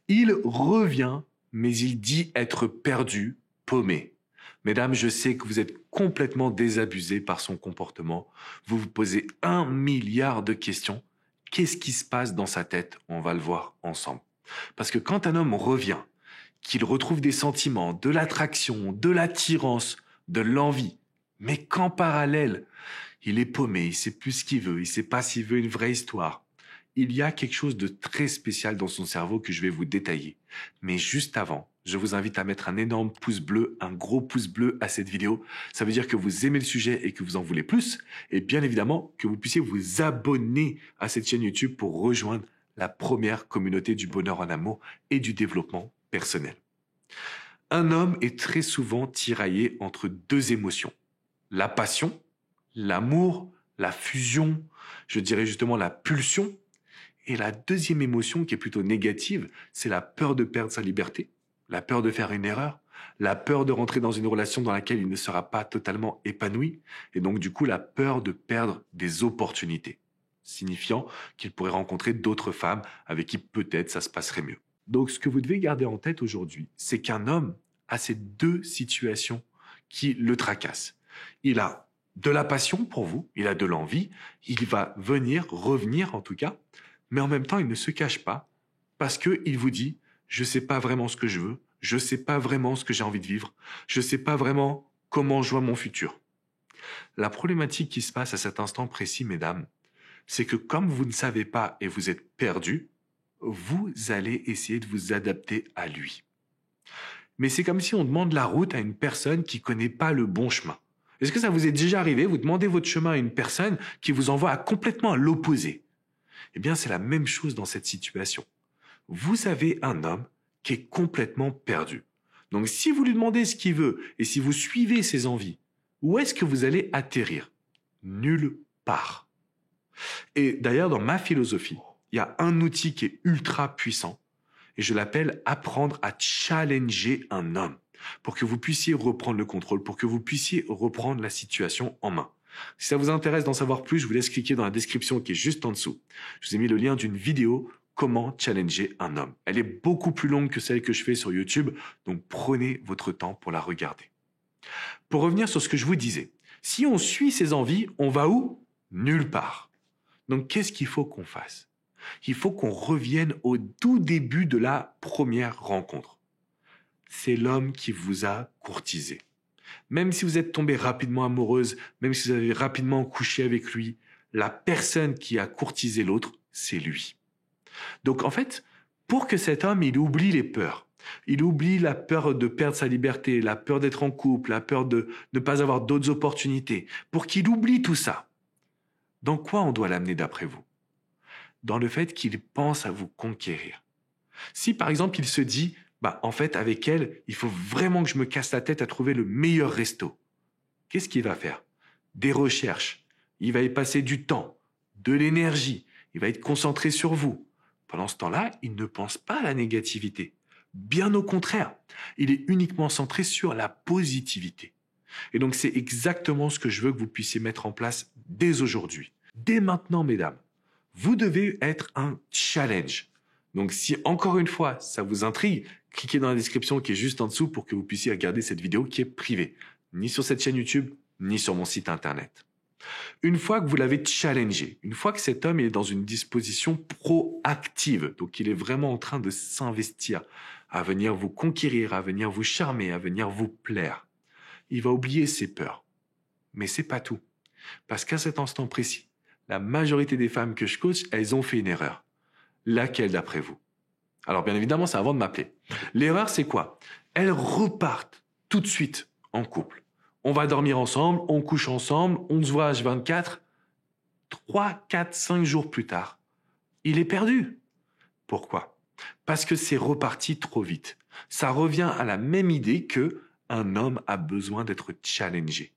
Il revient, mais il dit être perdu, paumé. Mesdames, je sais que vous êtes complètement désabusées par son comportement. Vous vous posez 1 milliard de questions. Qu'est-ce qui se passe dans sa tête? On va le voir ensemble. Parce que quand un homme revient, qu'il retrouve des sentiments, de l'attraction, de l'attirance, de l'envie, mais qu'en parallèle, il est paumé, il sait plus ce qu'il veut, il sait pas s'il veut une vraie histoire. Il y a quelque chose de très spécial dans son cerveau que je vais vous détailler. Mais juste avant, je vous invite à mettre un énorme pouce bleu, un gros pouce bleu à cette vidéo. Ça veut dire que vous aimez le sujet et que vous en voulez plus. Et bien évidemment, que vous puissiez vous abonner à cette chaîne YouTube pour rejoindre la première communauté du bonheur en amour et du développement personnel. Un homme est très souvent tiraillé entre deux émotions. La passion, l'amour, la fusion, je dirais justement la pulsion. Et la deuxième émotion qui est plutôt négative, c'est la peur de perdre sa liberté, la peur de faire une erreur, la peur de rentrer dans une relation dans laquelle il ne sera pas totalement épanoui, et donc du coup la peur de perdre des opportunités, signifiant qu'il pourrait rencontrer d'autres femmes avec qui peut-être ça se passerait mieux. Donc ce que vous devez garder en tête aujourd'hui, c'est qu'un homme a ces deux situations qui le tracassent. Il a de la passion pour vous, il a de l'envie, il va revenir en tout cas, mais en même temps, il ne se cache pas parce qu'il vous dit « je ne sais pas vraiment ce que je veux, je ne sais pas vraiment ce que j'ai envie de vivre, je ne sais pas vraiment comment je vois mon futur ». La problématique qui se passe à cet instant précis, mesdames, c'est que comme vous ne savez pas et vous êtes perdu, vous allez essayer de vous adapter à lui. Mais c'est comme si on demande la route à une personne qui ne connaît pas le bon chemin. Est-ce que ça vous est déjà arrivé? Vous demandez votre chemin à une personne qui vous envoie complètement à l'opposé. Eh bien, c'est la même chose dans cette situation. Vous avez un homme qui est complètement perdu. Donc, si vous lui demandez ce qu'il veut et si vous suivez ses envies, où est-ce que vous allez atterrir? Nulle part. Et d'ailleurs, dans ma philosophie, il y a un outil qui est ultra puissant et je l'appelle apprendre à challenger un homme pour que vous puissiez reprendre le contrôle, pour que vous puissiez reprendre la situation en main. Si ça vous intéresse d'en savoir plus, je vous laisse cliquer dans la description qui est juste en dessous. Je vous ai mis le lien d'une vidéo « Comment challenger un homme ». Elle est beaucoup plus longue que celle que je fais sur YouTube, donc prenez votre temps pour la regarder. Pour revenir sur ce que je vous disais, si on suit ses envies, on va où? Nulle part. Donc qu'est-ce qu'il faut qu'on fasse? Il faut qu'on revienne au tout début de la première rencontre. C'est l'homme qui vous a courtisé. Même si vous êtes tombée rapidement amoureuse, même si vous avez rapidement couché avec lui, la personne qui a courtisé l'autre, c'est lui. Donc en fait, pour que cet homme, il oublie les peurs, il oublie la peur de perdre sa liberté, la peur d'être en couple, la peur de ne pas avoir d'autres opportunités, pour qu'il oublie tout ça, dans quoi on doit l'amener d'après vous? Dans le fait qu'il pense à vous conquérir. Si par exemple il se dit en fait, avec elle, il faut vraiment que je me casse la tête à trouver le meilleur resto. Qu'est-ce qu'il va faire? Des recherches. Il va y passer du temps, de l'énergie. Il va être concentré sur vous. Pendant ce temps-là, il ne pense pas à la négativité. Bien au contraire, il est uniquement centré sur la positivité. Et donc, c'est exactement ce que je veux que vous puissiez mettre en place dès aujourd'hui. Dès maintenant, mesdames, vous devez être un challenge. Donc, si encore une fois, ça vous intrigue, cliquez dans la description qui est juste en dessous pour que vous puissiez regarder cette vidéo qui est privée, ni sur cette chaîne YouTube, ni sur mon site internet. Une fois que vous l'avez challengé, une fois que cet homme est dans une disposition proactive, donc il est vraiment en train de s'investir à venir vous conquérir, à venir vous charmer, à venir vous plaire, il va oublier ses peurs. Mais c'est pas tout. Parce qu'à cet instant précis, la majorité des femmes que je coach, elles ont fait une erreur. Laquelle d'après vous? Alors bien évidemment, c'est avant de m'appeler. L'erreur, c'est quoi? Elles repartent tout de suite en couple. On va dormir ensemble, on couche ensemble, on se voit H24. 3, 4, 5 jours plus tard, il est perdu. Pourquoi? Parce que c'est reparti trop vite. Ça revient à la même idée que un homme a besoin d'être challengé.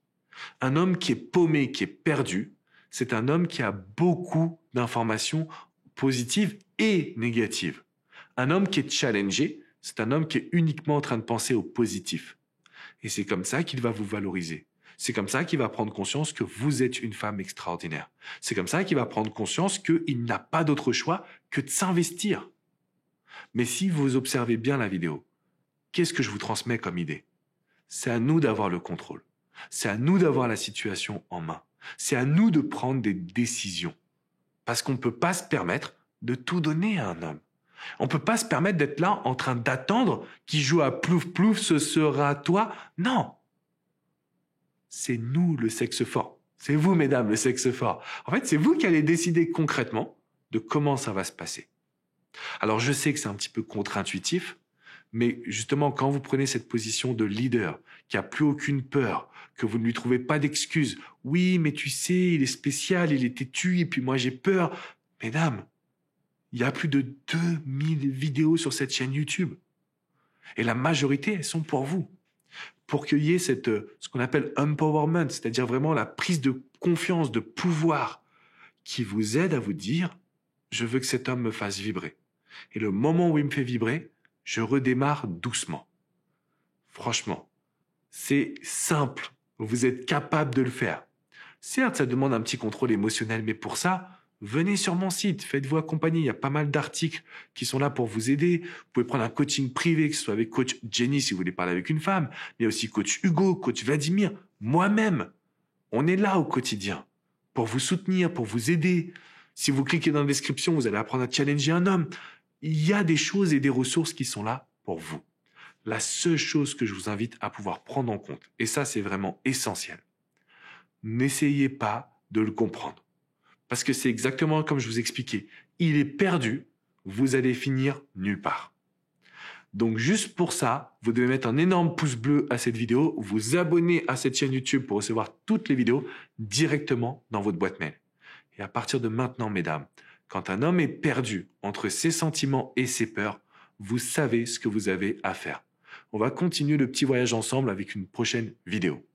Un homme qui est paumé, qui est perdu, c'est un homme qui a beaucoup d'informations positives et négatives. Un homme qui est challengé, c'est un homme qui est uniquement en train de penser au positif. Et c'est comme ça qu'il va vous valoriser. C'est comme ça qu'il va prendre conscience que vous êtes une femme extraordinaire. C'est comme ça qu'il va prendre conscience qu'il n'a pas d'autre choix que de s'investir. Mais si vous observez bien la vidéo, qu'est-ce que je vous transmets comme idée? C'est à nous d'avoir le contrôle. C'est à nous d'avoir la situation en main. C'est à nous de prendre des décisions. Parce qu'on ne peut pas se permettre de tout donner à un homme. On ne peut pas se permettre d'être là en train d'attendre qu'il joue à plouf plouf, ce sera toi. Non. C'est nous le sexe fort. C'est vous, mesdames, le sexe fort. En fait, c'est vous qui allez décider concrètement de comment ça va se passer. Alors, je sais que c'est un petit peu contre-intuitif, mais justement, quand vous prenez cette position de leader, qui a plus aucune peur, que vous ne lui trouvez pas d'excuses, oui, mais tu sais, il est spécial, il est têtu, et puis moi j'ai peur. Mesdames, il y a plus de 2000 vidéos sur cette chaîne YouTube. Et la majorité, elles sont pour vous. Pour qu'il y ait ce qu'on appelle empowerment, c'est-à-dire vraiment la prise de confiance, de pouvoir, qui vous aide à vous dire, je veux que cet homme me fasse vibrer. Et le moment où il me fait vibrer, je redémarre doucement. Franchement, c'est simple. Vous êtes capable de le faire. Certes, ça demande un petit contrôle émotionnel, mais pour ça, venez sur mon site, faites-vous accompagner. Il y a pas mal d'articles qui sont là pour vous aider. Vous pouvez prendre un coaching privé, que ce soit avec coach Jenny si vous voulez parler avec une femme, mais aussi coach Hugo, coach Vladimir, moi-même. On est là au quotidien pour vous soutenir, pour vous aider. Si vous cliquez dans la description, vous allez apprendre à challenger un homme. Il y a des choses et des ressources qui sont là pour vous. La seule chose que je vous invite à pouvoir prendre en compte, et ça c'est vraiment essentiel, n'essayez pas de le comprendre. Parce que c'est exactement comme je vous expliquais. Il est perdu, vous allez finir nulle part. Donc juste pour ça, vous devez mettre un énorme pouce bleu à cette vidéo, vous abonner à cette chaîne YouTube pour recevoir toutes les vidéos directement dans votre boîte mail. Et à partir de maintenant, mesdames, quand un homme est perdu entre ses sentiments et ses peurs, vous savez ce que vous avez à faire. On va continuer le petit voyage ensemble avec une prochaine vidéo.